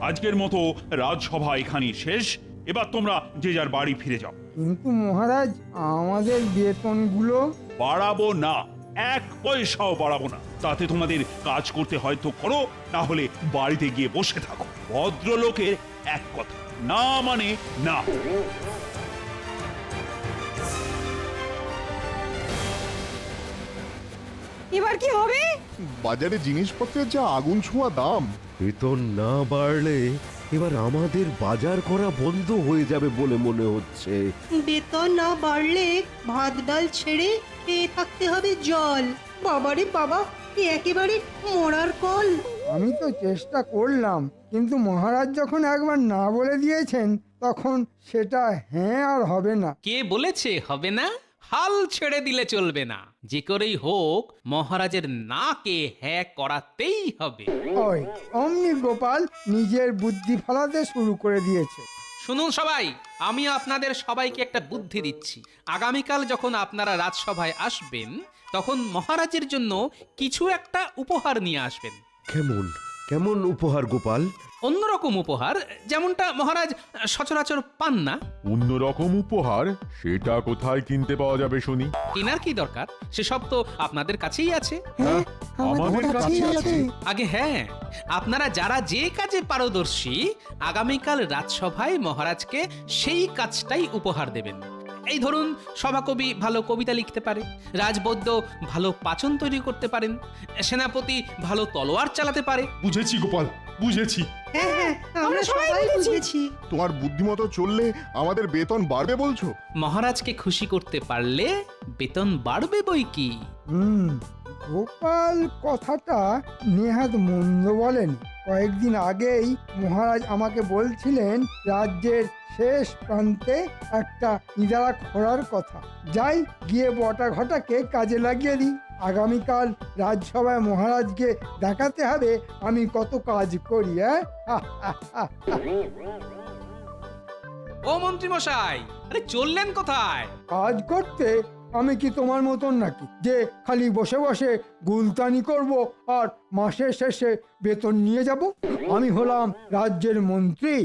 আজকের মতো রাজসভা এখানেই শেষ। এবার তোমরা যে যার বাড়ি ফিরে যাও। কিন্তু মহারাজ, আমাদের বেতনগুলো? বাড়াবো না, এক পয়সাও বাড়াবো না। তাতে তোমাদের কাজ করতে হয়তো করো, না হলে বাড়িতে গিয়ে বসে থাকো। ভদ্রলোকের এক কথা, না মানে না। এবার কি হবে? বাজারে জিনিসপত্রের যা আগুন ছোঁয়া দাম। বেতন না বাড়লে এবার আমাদের বাজার করা বন্ধ হয়ে যাবে বলে মনে হচ্ছে। বেতন না বাড়লে ভাত ডাল ছেড়ে খেয়ে থাকতে হবে জল। বাবারে বাবা, এ একেবারে মরার কল। আমি তো চেষ্টা করলাম, কিন্তু মহারাজ যখন একবার না বলে দিয়েছেন, তখন সেটা হ্যাঁ আর হবে না। কে বলেছে হবে না? হাল ছেড়ে দিলে চলবে না। যে করেই হোক মহারাজের নাকে হ্যাঁ করাতেই হবে। ওই অমনি গোপাল নিজের বুদ্ধি ফলাতে শুরু করে দিয়েছে। শুনুন সবাই, আমি আপনাদের সবাইকে একটা বুদ্ধি দিচ্ছি। আগামীকাল যখন আপনারা রাজসভায় আসবেন, তখন মহারাজের জন্য কিছু একটা উপহার নিয়ে আসবেন। কেমন কেমন উপহার গোপাল? অন্যরকম উপহার, যেমনটা মহারাজ সচরাচর পান না। অন্যরকম উপহার? সেটা কোথায় কিনতে পাওয়া যাবে শুনি? কেনার কি দরকার, সেসব তো আপনাদের কাছেই আছে। আমাদের কাছে আছে? আগে হ্যাঁ, আপনারা যারা যে কাজে পারদর্শী, আগামীকাল রাজসভায় মহারাজকে সেই কাজটাই উপহার দেবেন। এই ধরুন, সভাকবি ভালো কবিতা লিখতে পারে, রাজবৈদ্য ভালো পাচন তৈরি করতে পারেন, সেনাপতি ভালো তলোয়ার চালাতে পারে। বুঝেছি গোপাল, বুঝেছি। হ্যাঁ হ্যাঁ, আমরা সবাই বুঝেছি। তোমার বুদ্ধিমতো চললে আমাদের বেতন বাড়বে বলছো? মহারাজকে খুশি করতে পারলে বেতন বাড়বে বই কি। গোপাল কথাটা নেহাত মন্দ বলেন। কয়েকদিন আগেই মহারাজ আমাকে বলছিলেন রাজ্যের শেষ প্রান্তে একটা ইদারা খোঁড়ার কথা। যাই গিয়ে বটা ঘটাকে কাজে লাগিয়ে দিই। আগামীকাল রাজসভায় মহারাজকে দেখাতে হবে আমি কত কাজ করি। ও মন্ত্রী মশাই, আরে চললেন কোথায়? কাজ করতে আমি কি তোমার মতন নাকি যে খালি বসে বসে গুলতানি করব আর মাসের শেষে বেতন নিয়ে যাব? আমি হলাম রাজ্যের মন্ত্রী।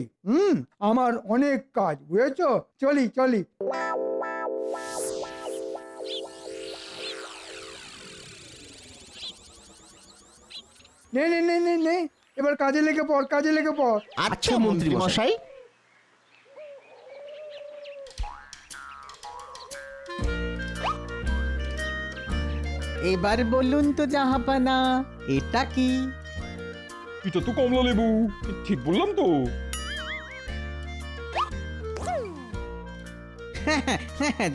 আমার অনেক কাজ, বুঝেছো? চলি চলি। নে নে নে নে নে, এবার কাজে লেগে পড়, কাজে লেগে পড়। আচ্ছা মন্ত্রী মশাই। এবার বলুন তো জাহাপানা, এটা কি? এটা তো কমলা লেবু, ঠিক বললাম তো?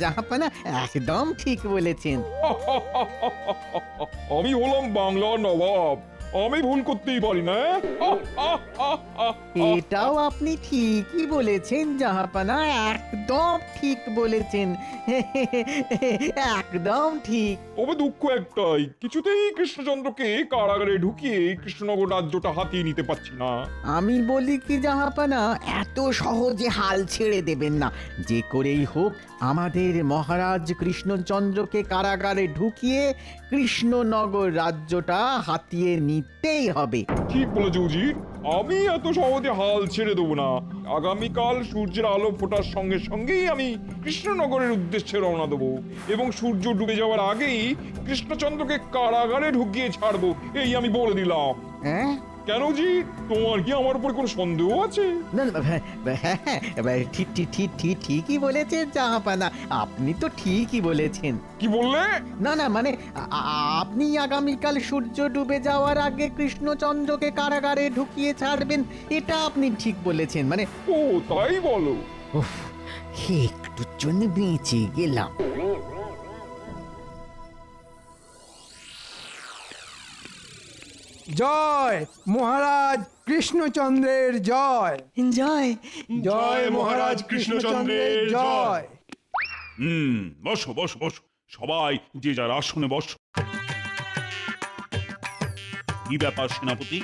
জাহাপানা একদম ঠিক বলেছেন। আমি হলাম বাংলার নবাব, আমি ভুল করতেই পারি না। এটাও আপনি ঠিকই বলেছেন জাহাপানা, একদম ঠিক বলেছেন। একদম ঠিক। তবে দুঃখ একটাই, কিছুতেই কৃষ্ণচন্দ্রকে কারাগারে ঢুকিয়ে কৃষ্ণনগর রাজ্যটা হাতিয়ে নিতে পারছি না। আমি বলি কি জাহাপানা, এত সহজে হাল ছেড়ে দেবেন না। যে করেই হোক আমাদের মহারাজ কৃষ্ণচন্দ্রকে কারাগারে ঢুকিয়ে কৃষ্ণনগর রাজ্যটা হাতিয়ে নিতেই হবে। ঠিক বলেছো উজির, আমি এত সহজে হাল ছেড়ে দেবো না। আগামীকাল সূর্যের আলো ফোটার সঙ্গে সঙ্গেই আমি কৃষ্ণনগরের উদ্দেশ্যে রওনা দেবো, এবং সূর্য ডুবে যাওয়ার আগেই কৃষ্ণচন্দ্রকে কারাগারে ঢুকিয়ে ছাড়বো, এই আমি বলে দিলাম। হ্যাঁ কেন জি, তোমার কি আমার উপর কোনো সন্দেহ আছে? না না, ঠিকই বলেছেন জাহাপানা, আপনি তো ঠিকই বলেছেন। কি বললে? না না, মানে আপনি আগামীকাল সূর্য ডুবে যাওয়ার আগে কৃষ্ণচন্দ্রকে কারাগারে ঢুকিয়ে ছাড়বেন, এটা আপনি ঠিক বলেছেন। মানে ও তাই বলো? উফ, একটুর জন্য বেঁচে গেলাম। জয় মহারাজ কৃষ্ণচন্দ্রের জয়। জয় জয় মহারাজ কৃষ্ণচন্দ্রের জয়। বসো বসো বসো, সবাই যে যার আসনে বসো। কি ব্যাপার সেনাপতি?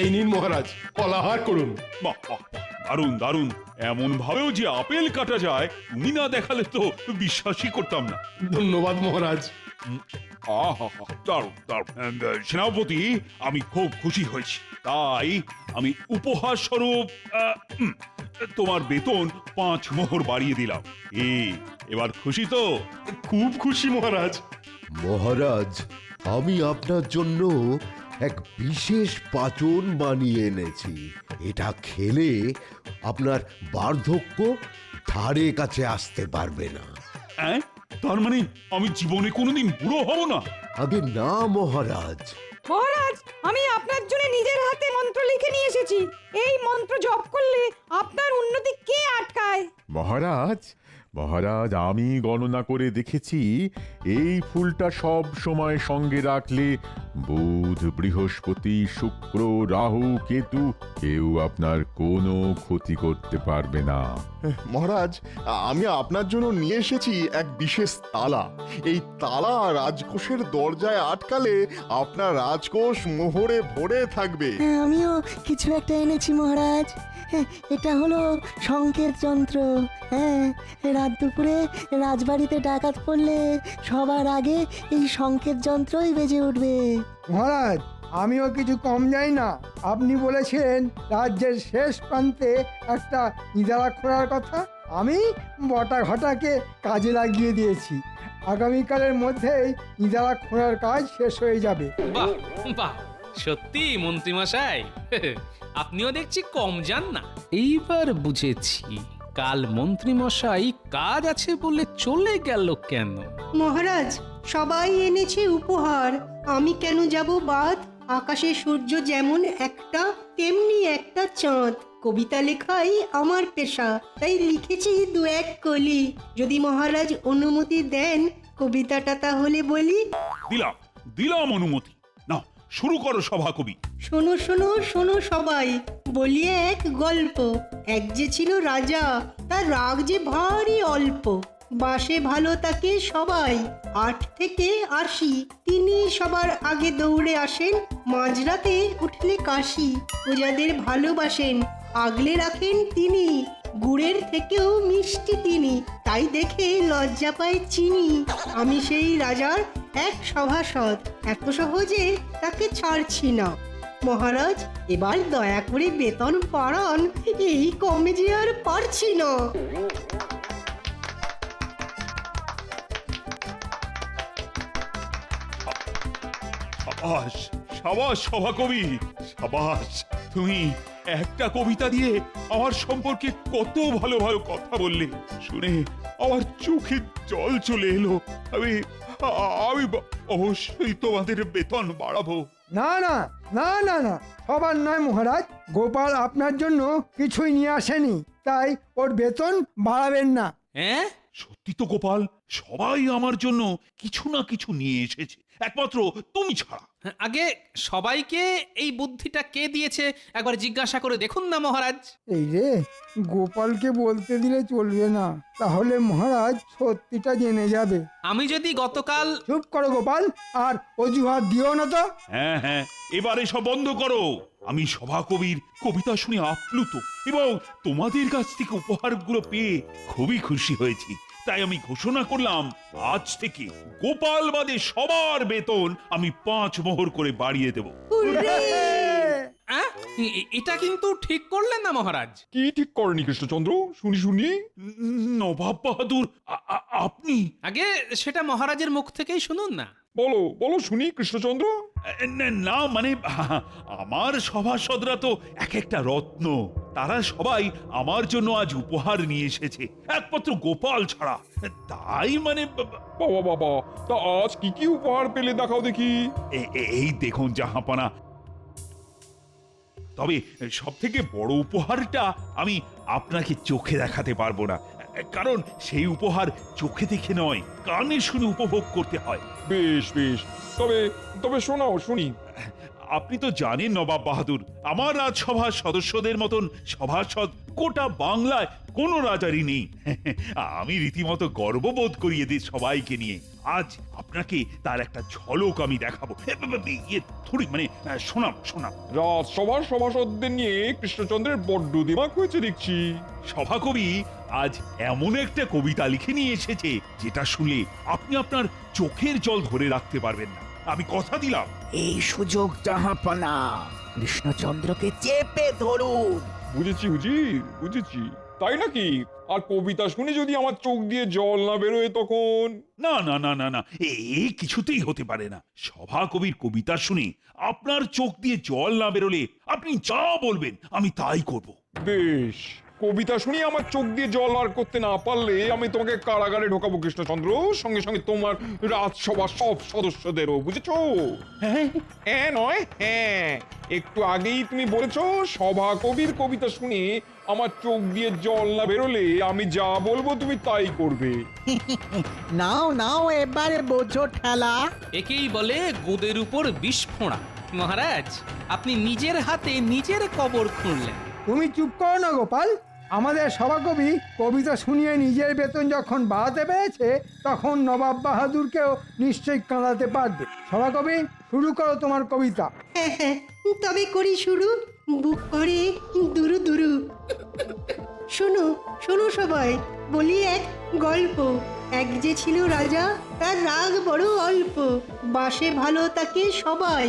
এই নিন মহারাজ, ফলাহার করুন। বাহ বাহ, দারুণ দারুণ। এমন ভাবেও যে আপেল কাটা যায় তুমি না দেখালে তো বিশ্বাসই করতাম না। ধন্যবাদ মহারাজ। আহা, দারুণ দারুণ। সেনাপতি, আমি খুব খুশি হয়েছি। তাই আমি উপহার স্বরূপ তোমার বেতন 5 মোহর বাড়িয়ে দিলাম। এবার খুশি তো? খুব খুশি মহারাজ। মহারাজ, আমি আপনার জন্য এক বিশেষ পাচন বানিয়ে এনেছি। এটা খেলে আপনার বার্ধক্য ধারে কাছে আসতে পারবে না। হ্যাঁ, তার মানে আমি জীবনে কোনোদিন বুড়ো হব না? আগে না মহারাজ, মহারাজ, আমি আপনার জন্য নিজের হাতে মন্ত্র লিখে নিয়ে এসেছি। এই মন্ত্র জপ করলে আপনার উন্নতি কে আটকায়? মহারাজ, মহারাজ, আমি গণনা করে দেখেছি এই ফুলটা সব সময় সঙ্গে রাখলে বুধ, বৃহস্পতি, শুক্র, রাহু, কেতু কেউ আপনার কোনো ক্ষতি করতে পারবে না। মহারাজ, আমি আপনার জন্য নিয়ে এসেছি এক বিশেষ তালা। এই তালা রাজকোষের দরজায় আটকালে আপনার রাজকোষ মোহরে ভরে থাকবে। আমিও কিছু একটা এনেছি মহারাজ। এটা হলো শঙ্কের যন্ত্র। হ্যাঁ, রাত দুপুরে রাজবাড়িতে ডাকাত পড়লে সবার আগে এই শঙ্কের যন্ত্রই বেজে উঠবে। মহারাজ, আমিও কিছু কম যাই না। আপনি বলেছেন রাজ্যের শেষ প্রান্তে একটা ইদারা খোঁড়ার কথা। আমি বটা ঘটাকে কাজে লাগিয়ে দিয়েছি। আগামীকালের মধ্যেই ইদারা খোঁড়ার কাজ শেষ হয়ে যাবে। বাহ বাহ, সত্যি মন্ত্রীমশাই, আপনিও দেখছি কম যান না। এইবার বুঝেছি কাল মন্ত্রীমশাই কাজ আছে বলে চলে গেল কেন। মহারাজ, সবাই এনেছে উপহার, আমি কেন যাব বাদ? আকাশে সূর্য যেমন একটা, তেমনি একটা চাঁদ। কবিতা লেখাই আমার পেশা, তাই লিখেছি 2-1 কলি। যদি মহারাজ অনুমতি দেন কবিতাটা তাহলে বলি। দিলাম দিলাম অনুমতি। না, শুরু করো সভা কবি। শোনো শোনো শোনো সবাই, বলি এক গল্প। এক যে ছিল রাজা, তার রাগ যে ভারী অল্প। বাসে ভালো তাকে সবাই, 8 থেকে 80। তিনি সবার আগে দৌড়ে আসেন, মাঝরাতে উঠলে কাশি। প্রজাদের ভালোবাসেন, আগলে রাখেন তিনি। গুড়ের থেকেও মিষ্টি তিনি, তাই দেখে লজ্জা পায় চিনি। আমি সেই রাজার এক সভাসদ, এত সহজে তাকে ছাড়ছি না। মহারাজ, এবার দয়া করে বেতন বাড়ান, এই কমে যে আর পারছি না। সাবাস সাবাস সভাকবি, সাবাস। তুমি একটা কবিতা দিয়ে আমার সম্পর্কে কত ভালো ভালো কথা বললে। শুনে আমার চোখে জল চলে এলো। আমি আমি অবশ্যই তোমাদের বেতন বাড়াবো। না না না না না, সবার নয় মহারাজ। গোপাল আপনার জন্য কিছুই নিয়ে আসেনি, তাই ওর বেতন বাড়াবেন না। হ্যাঁ, সত্যি তো গোপাল, সবাই আমার জন্য কিছু না কিছু নিয়ে এসেছে, একমাত্র তুমি ছাড়া। আগে সবাইকে এই বুদ্ধিটা কে দিয়েছে একবার জিজ্ঞাসা করে দেখুন না মহারাজ। এই রে, গোপালকে বলতে দিলে চলবে না, তাহলে মহারাজ সত্যিটা জেনে যাবে। আমি যদি গতকাল... চুপ করো গোপাল, আর অজুহাত দিও না তো। হ্যাঁ হ্যাঁ, এবারে সব বন্ধ করো। আমি সভাকবির কবিতা শুনে আপ্লুত এবং তোমাদের কাছ থেকে উপহারগুলো পেয়ে খুবই খুশি হয়েছি। তাই আমি ঘোষণা করলাম, আজ থেকে গোপাল বাদে সবার বেতন আমি 5 মোহর করে বাড়িয়ে দেব। এটা কিন্তু ঠিক করলেন না মহারাজ। কি ঠিক করেনি কৃষ্ণচন্দ্র? শুনি শুনি। নবাব বাহাদুর, আপনি? আগে সেটা মহারাজের মুখ থেকেই শুনুন না। বলো বলো শুনি কৃষ্ণচন্দ্র। না মানে আমার সভাসদরা তো এক একটা রত্ন। তারা সবাই আমার জন্য আজ উপহার নিয়ে এসেছে, একমাত্র গোপাল ছাড়া। তাই মানে বাবা বাবা, তা আজ কি কি উপহার পেলে দেখাও দেখি। এই দেখুন জাহাপানা। তবে সব থেকে বড় উপহারটা আমি আপনাকে চোখে দেখাতে পারবো না, কারণ সেই উপহার চোখে দেখে নয়, কানে শুনে উপভোগ করতে হয়। বেশ বেশ, তবে তবে শোনাও শুনি। আপনি তো জানেন নবাব বাহাদুর, আমার রাজসভার সদস্যদের মতন সভাসদ গোটা বাংলায় কোনো রাজারই নেই। আমি রীতিমতো গর্ববোধ করি এদের সবাইকে নিয়ে। আজ আপনাকে তার একটা ঝলক আমি দেখাবো। থোড়ি মানে শোনাম। রাজসভার সভাসদদের নিয়ে কৃষ্ণচন্দ্রের বড্ড দিমাগ হয়েছে দেখছি। সভাকবি, আজ এমন একটা কবিতা লিখে নিয়ে এসেছে যেটা শুনে আপনি আপনার চোখের জল ধরে রাখতে পারবেন না, আমি কথা দিলাম। এই সুযোগ জাহাপনা কৃষ্ণচন্দ্রকে চেপে ধরুন। বুঝেছি হুজির, বুঝেছি। তাই নাকি? আর কবিতা শুনে যদি আমার চোখ দিয়ে জল না বেরোয় তখন? না না না না না, এই কিছুতেই হতে পারে না। সভা কবির কবিতা শুনে আপনার চোখ দিয়ে জল না বেরোলে আপনি যা বলবেন আমি তাই করব। বেশ, কবিতা শুনে আমার চোখ দিয়ে জল বার করতে না পারলে আমি তোমাকে কারাগারে ঢোকাবো কৃষ্ণচন্দ্র, সঙ্গে সঙ্গে তোমার রাজসভার সব সদস্যদেরও, বুঝেছো? হ্যাঁ নয় হ্যাঁ, একটু আগেই তুমি বলেছো সভা কবির কবিতা শুনে আমার চোখ দিয়ে জল না বেরোলে আমি যা বলবো তুমি তাই করবে। নাও নাও এবারে বোঝো ঠেলা। একেই বলে গোদের উপর বিষ ফোঁড়া। মহারাজ, আপনি নিজের হাতে নিজের কবর খুঁড়লেন। তুমি চুপ করো না গোপাল। আমাদের সভাকবি কবিতা শুনিয়ে নিজের বেতন যখন বাড়াতে পেরেছে তখন নবাব বাহাদুরকেও নিশ্চয়ই কাঁদাতে পারবে। সভাকবি, শুরু করো তোমার কবিতা। হ্যাঁ হ্যাঁ, তবে করি শুরু। বুক করে দুরু দুরু। শোনো শোনো সবাই, বলি এক গল্প। এক যে ছিল রাজা, তার রাগ বড় অল্প। বাসে ভালো তাকে সবাই,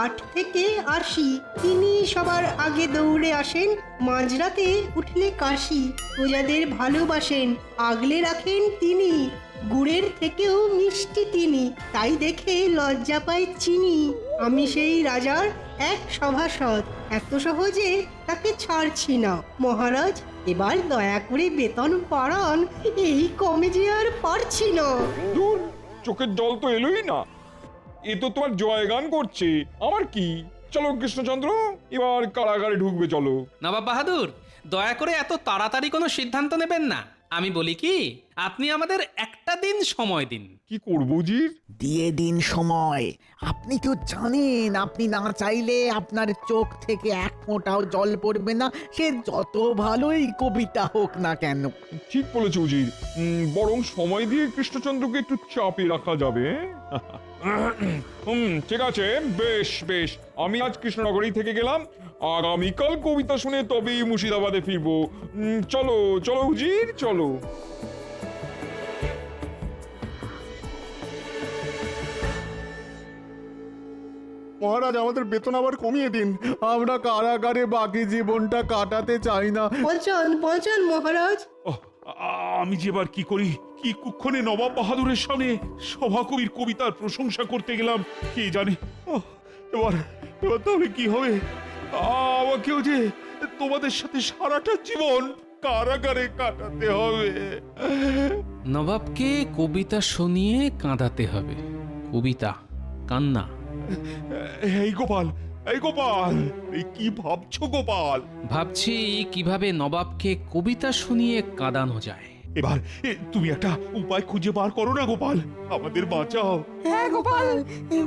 8 থেকে 80। তিনি সবার আগে দৌড়ে আসেন, মাঝরাতে উঠলে কাশি। প্রজাদের ভালোবাসেন, আগলে রাখেন তিনি। গুড়ের থেকেও মিষ্টি তিনি, তাই দেখে লজ্জা পায় চিনি। আমি সেই রাজার এক সভাসদ, এত সহজে তাকে ছাড়ছি না। মহারাজ, এবার দয়া করে বেতন বাড়ান, এই কমে যে আর পারছি না। ধুর, চোখের জল তো এলোই না। এ তো তোমার জয়গান করছে, আমার কি? চলো কৃষ্ণচন্দ্র, এবার কারাগারে ঢুকবে, চলো। নবাব বাহাদুর, দয়া করে এত তাড়াতাড়ি কোনো সিদ্ধান্ত নেবেন না। আমি বলি কি, আপনি আমাদের একটা দিন সময় দিন। কি করবো জির? দিয়ে দিন সময়। আপনি তো জানেন আপনি না চাইলে আপনার চোখ থেকে এক ফোঁটাও জল পড়বে না, সে যত ভালোই কবিতা হোক না কেন। ঠিক বলেছ উজির, বরং সময় দিয়ে কৃষ্ণচন্দ্রকে একটু চাপে রাখা যাবে। ঠিক আছে, বেশ বেশ, আমি আজ কৃষ্ণনগরেই থেকে গেলাম। আগামীকাল কবিতা শুনে তবেই মুর্শিদাবাদে ফিরবো। চলো চলো উজির, চলো। মহারাজ, আমাদের বেতন আবার কমিয়ে দিন। আমরা কারাগারে বাকি জীবনটা কাটাতে চাই না। বাঁচান বাঁচান মহারাজ। ওহ, আমি যে এবার কি করি? কি কুক্ষণে নবাব বাহাদুরের সামনে সভাকবির কবিতার প্রশংসা করতে গেলাম কে জানে। ওহ, এবার এবার তাহলে কি হবে? আমাকেও যে তোমাদের সাথে সারাটা জীবন কারাগারে কাটাতে হবে। নবাবকে কবিতা শুনিয়ে কাঁদাতে হবে। কবিতা, কান্না। এই গোপাল, এই গোপাল, এই কি ভাবছো গোপাল? ভাবছি কিভাবে নবাবকে কবিতা শুনিয়ে কাঁদানো যায়। এবার তুমি একটা উপায় খুঁজে বার করো না গোপাল, আমাদের বাঁচাও। হ্যাঁ গোপাল,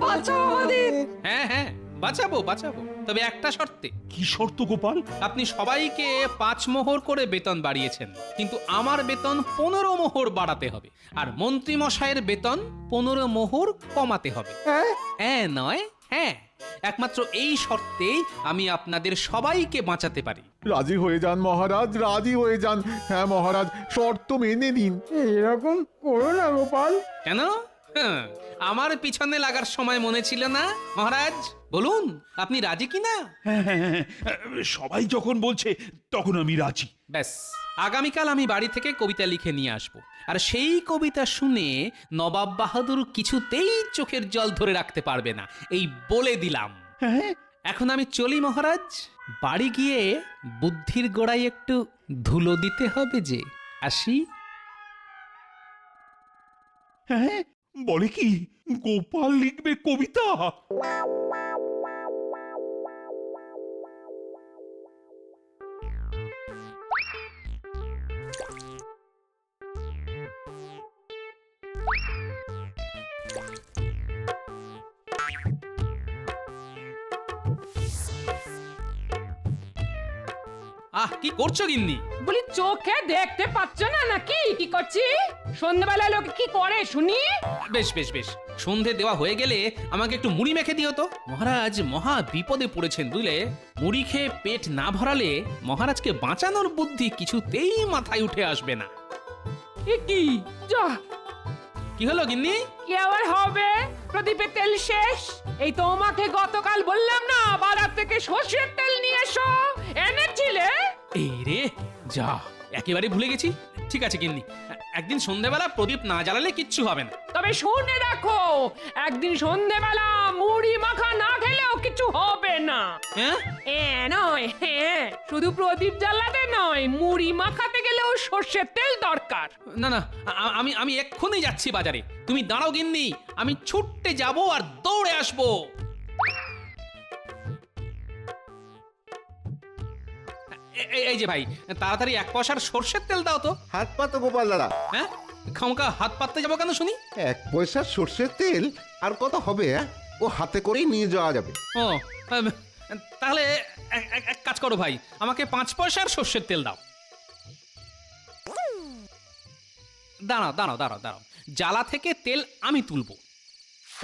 বাঁচাও আমাদের। হ্যাঁ হ্যাঁ, বাঁচাবো বাঁচাবো, তবে একটা শর্তে। কি শর্ত গোপাল? আপনি সবাইকে 5 মোহর করে বেতন বাড়িয়েছেন, কিন্তু আমার বেতন 15 মোহর বাড়াতে হবে, আর মন্ত্রী মশাইয়ের বেতন 15 মোহর কমাতে হবে। হ্যাঁ নয় হ্যাঁ, একমাত্র এই শর্তেই আমি আপনাদের সবাইকে বাঁচাতে পারি। রাজি হয়ে যান মহারাজ, রাজি হয়ে যান। হ্যাঁ মহারাজ, শর্ত মেনে নিন। এরকম করো না গোপাল। কেন? আমার পিছনে লাগার সময় মনে ছিল না মহারাজ? বলুন, আপনি রাজি কিনা? হ্যাঁ, সবাই যখন বলছে তখন আমি রাজি। ব্যাস, আগামীকাল আমি বাড়ি থেকে কবিতা লিখে নিয়ে আসব, আর সেই কবিতা শুনে নবাব বাহাদুর কিছুতেই চোখের জল ধরে রাখতে পারবে না, এই বলে দিলাম। এখন আমি চলি মহারাজ, বাড়ি গিয়ে বুদ্ধির গোড়ায় একটু ধুলো দিতে হবে যে। আসি। হ্যাঁ, বলে কি গোপাল লিখবে কবিতা? আহ, কি করছো গিন্নি? বলি চোখে দেখতে পাচ্ছ না নাকি কি করছি? সন্ধ্যাবেলা লোকে কি করে শুনি? বেশ বেশ বেশ, সন্ধে দেওয়া হয়ে গেলে আমাকে একটু মুড়ি মেখে দিও তো। মহারাজ মহা বিপদে পড়েছেন বুঝলে। মুড়ি খেয়ে পেট না ভরালে মহারাজকে বাঁচানোর বুদ্ধি কিছুতেই মাথায় উঠে আসবে না। কি যা কি হলো গিন্নি? কি আবার হবে? প্রদীপের তেল শেষ। এই তোমাকে গতকাল বললাম না বাজার থেকে সর্ষের তেল নিয়ে এসো, এনেছিলে? এই রে যা, একেবারে ভুলে গেছি। ঠিক আছে গিন্নি, একদিন সন্ধেবেলা প্রদীপ না জ্বালালে কিচ্ছু হবে না। তবে শুনে রাখো, একদিন সন্ধেবেলা মুড়ি মাখা না খেলেও কিছু হবে না। হ্যাঁ নয়, হ্যাঁ, শুধু প্রদীপ জ্বালাতে নয়, মুড়ি মাখাতে গেলেও সর্ষের তেল দরকার। না না, আমি এক্ষুনি যাচ্ছি বাজারে। তুমি দাঁড়াও গিন্নি, আমি ছুটতে যাব আর দৌড়ে আসবো। এই যে ভাই, তাড়াতাড়ি 1 পয়সার সর্ষের তেল দাও তো। হাত পাতো গোপাল দাদা। হ্যাঁ, খামকা হাত পাততে যাবো কেন শুনি? 1 পয়সার সর্ষের তেল আর কত হবে? ও হাতে করেই নিয়ে যাওয়া যাবে। ও তাহলে এক কাজ করো ভাই, আমাকে 5 পয়সার সর্ষের তেল দাও। দাঁড়াও দাঁড়াও দাঁড়াও দাঁড়াও, জ্বালা থেকে তেল আমি তুলবো।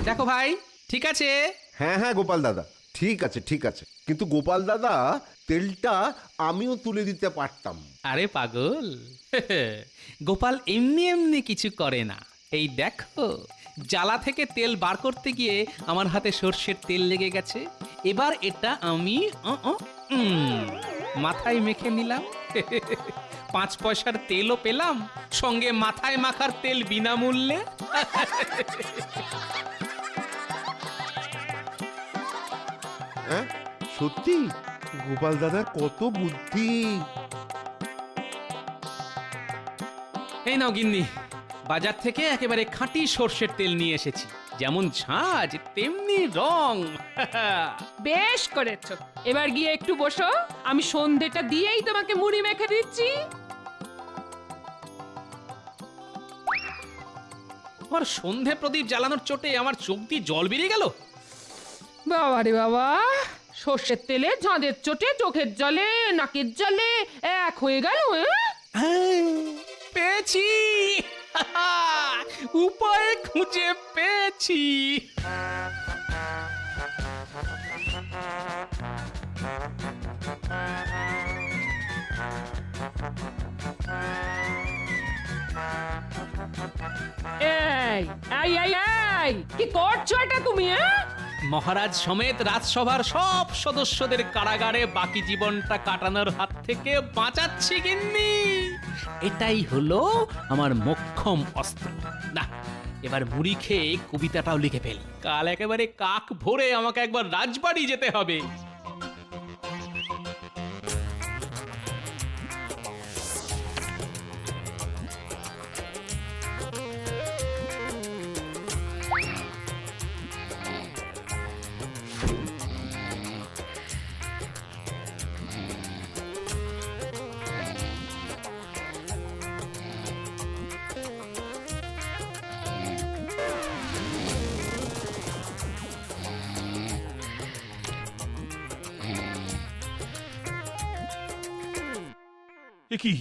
দেখো ভাই, ঠিক আছে? হ্যাঁ হ্যাঁ গোপাল দাদা, ঠিক আছে ঠিক আছে, কিন্তু গোপাল দাদা তেলটা আমিও তুলে দিতে পারতাম। আরে পাগল, গোপাল এমনি এমনি কিছু করে না। এই দেখো, জ্বালা থেকে তেল বার করতে গিয়ে আমার হাতে সর্ষের তেল লেগে গেছে। এবার এটা আমি মাথায় মেখে নিলাম। 5 পয়সার তেলও পেলাম, সঙ্গে মাথায় মাখার তেল বিনামূল্যে। হ্যাঁ সত্যি, গোপাল দাদার কত বুদ্ধি। এই নাও গিন্নি, বাজার থেকে একেবারে খাঁটি সর্ষের তেল নিয়ে এসেছি। যেমন ঝাঁজ তেমনি রং। বেশ করেছো, এবার গিয়ে একটু বসো, আমি সন্ধেটা দিয়েই তোমাকে মুড়ি মেখে দিচ্ছি। আমার সন্ধে প্রদীপ জ্বালানোর চোটে আমার চোখ দিয়ে জল বেরিয়ে গেল। বাবা রে বাবা, সর্ষের তেলে ঝাঁদের চোটে চোখের জলে নাকের জলে এক হয়ে গেল। পেয়েছি, উপায় খুঁজে পেয়েছি। এই এই এই এই, কি করছো এটা তুমি? মহারাজ সমেত রাজসভার সব সদস্যদের কারাগারে বাকি জীবনটা কাটানোর হাত থেকে বাঁচাচ্ছি গিন্নি। এটাই হলো আমার মোক্ষম অস্ত্র। না, এবার মুড়ি খেয়ে কবিতাটাও লিখে ফেল। কাল একেবারে কাক ভোরে আমাকে একবার রাজবাড়ি যেতে হবে। এ কি,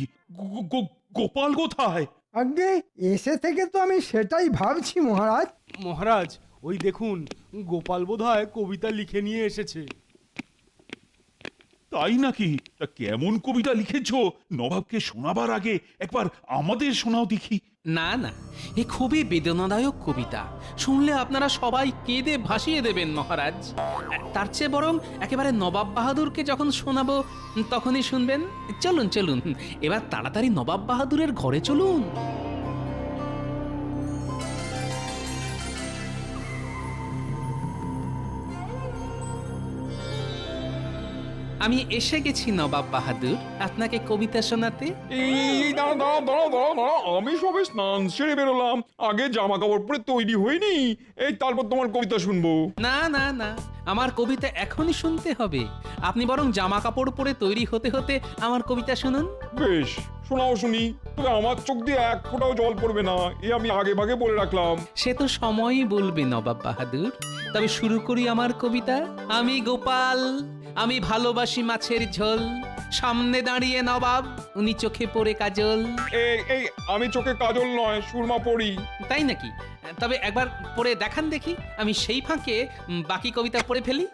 গোপাল কোথায়? আগে এসে থেকে তো আমি সেটাই ভাবছি মহারাজ। মহারাজ, ওই দেখুন, গোপাল বোধহয় কবিতা লিখে নিয়ে এসেছে। তাই নাকি? তা কেমন কবিতা লিখেছো? নবাবকে শোনাবার আগে একবার আমাদের শোনাও দেখি। না না, এ খুবই বেদনাদায়ক কবিতা। শুনলে আপনারা সবাই কেঁদে ভাসিয়ে দেবেন মহারাজ। তার চেয়ে বরং একেবারে নবাব বাহাদুরকে যখন শোনাবো তখনই শুনবেন। চলুন চলুন, এবার তাড়াতাড়ি নবাব বাহাদুরের ঘরে চলুন। আমি এসে গেছি নবাব বাহাদুর, আপনাকে কবিতা শোনাতে। এই দাঁড়া, আমি সবে স্নান সেরে বেরোলাম, আগে জামা কাপড় পরে তৈরি হইনি, এই তারপর তোমার কবিতা শুনবো। না না না, আমার কবিতা এখনই শুনতে হবে। আপনি বরং জামা কাপড় পরে তৈরি হতে হতে আমার কবিতা শুনুন। বেশ, শোনাও শুনি, তবে আমার চোখ দিয়ে এক ফোঁটাও জল পড়বে না, এ আমি আগে ভাগে বলে রাখলাম। সে তো সময়ই বলবে নবাব বাহাদুর। তবে শুরু করি আমার কবিতা। আমি গোপাল, আমি ভালোবাসি মাছের ঝোল, সামনে দাঁড়িয়ে নবাব, উনি চোখে পড়ে কাজল। এই এই আমি চোখে কাজল নয় সুরমা পড়ি। তাই নাকি? তবে একবার পড়ে দেখান দেখি, আমি সেই ফাঁকে বাকি কবিতা পড়ে ফেলি।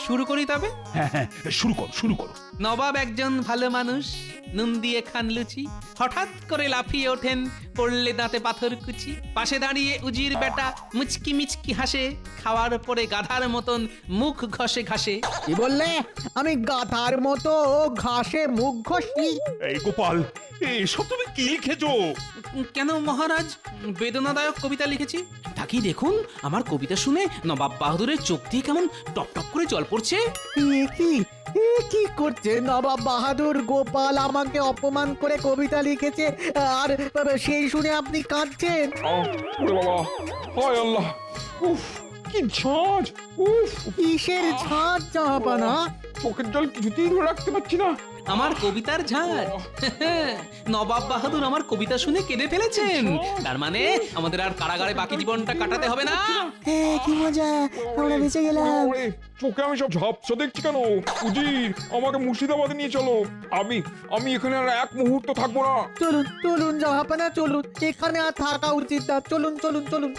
শুরু করি তবে। হ্যাঁ হ্যাঁ, শুরু করো শুরু করো। নবাব একজন ভালো মানুষ, নুন দিয়ে খান লুচি, হঠাৎ করে লাফিয়ে ওঠেন, পড়লে দাঁতে পাথর কুচি। পাশে দাঁড়িয়ে উজির বেটা মুচকি মিচকি হাসে, খাওয়ার পরে গাধার মতন মুখ ঘষে ঘাসে। কি বললে? আমি গাধার মতো ঘাসে মুখ ঘষি? এই গোপাল, এসব তুমি কি লিখেছো? কেন মহারাজ, বেদনাদায়ক কবিতা লিখেছি। তাকিয়ে দেখুন, আমার কবিতা শুনে নবাব বাহাদুরের চোখ দিয়ে কেমন টপ টপ করে জল পড়ছে। কি করছে নবাব বাহাদুর? গোপাল আমাকে অপমান করে কবিতা লিখেছে আর সেই শুনে আপনি কাঁদছেন? ওরে বাবা, হায় আল্লাহ, উফ কি ঝাঁজ, উফ কিসের ঝাঁজ জাহাপানা? চোখের জল কিছুতেই ধরে রাখতে পারছি না। আমার কবিতার ঝাঁজ। নবাব বাহাদুর আমার কবিতা শুনে কেঁদে ফেলেছেন, তার মানে আমাদের আর কারাগারে বাকি জীবনটা কাটাতে হবে না। কি মজা, আমরা বেঁচে গেলাম। ওরে, চোখে আমি সব ঝাপসা দেখছি কেন? উজির, আমাকে মুর্শিদাবাদে নিয়ে চলো। আমি এখানে আর এক মুহূর্ত থাকবো না। চলুন চলুন জাহাপানা, চলুন, এখানে আর থাকা উচিত না। চলুন চলুন চলুন।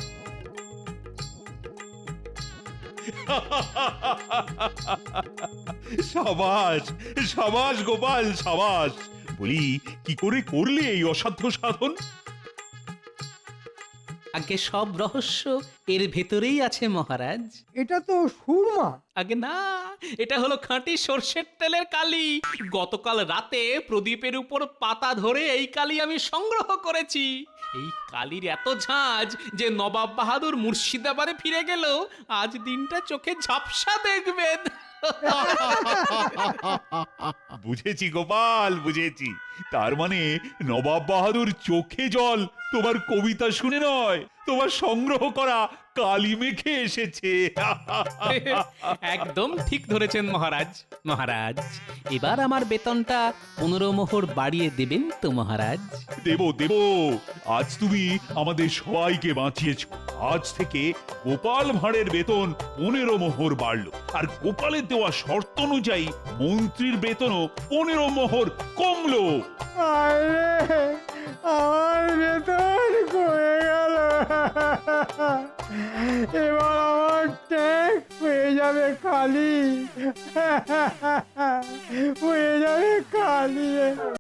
সাবাস সাবাস গোপাল, সাবাস। বলি, কি করে করলে এই অসাধ্য সাধন? আগে সব রহস্য এর ভেতরেই আছে মহারাজ। এটা তো সুরমা। আগে না, এটা হলো খাঁটি সর্ষের তেলের কালি। গতকাল রাতে প্রদীপের উপর পাতা ধরে এই কালি আমি সংগ্রহ করেছি। এই কালির এত ঝাঁজ যে নবাব বাহাদুর মুর্শিদাবাদে ফিরে গেল আজ দিনটা চোখে ঝাপসা দেখবেন। বুঝেছি গোপাল, বুঝেছি। তার মানে নবাব বাহাদুর চোখে জল তোমার কবিতা শুনে নয়, তোমার সংগ্রহ করা কালি মেখে এসেছে। একদম ঠিক ধরেছেন মহারাজ। মহারাজ, এবার আমার বেতনটা 15 মোহর বাড়িয়ে দেবেন তো মহারাজ? দেব দেব, আজ তুমি আমাদের সবাইকে বাঁচিয়েছ। আজ থেকে গোপাল ভাঁড়ের বেতন 15 মোহর বাড়লো, আর গোপালের দেওয়া শর্ত অনুযায়ী মন্ত্রীর বেতনও 15 মোহর কমলো। আরে, আমার বেতন কমে গেল। এবার আমার ট্যাক্স হয়ে যাবে খালি, হয়ে যাবে খালি।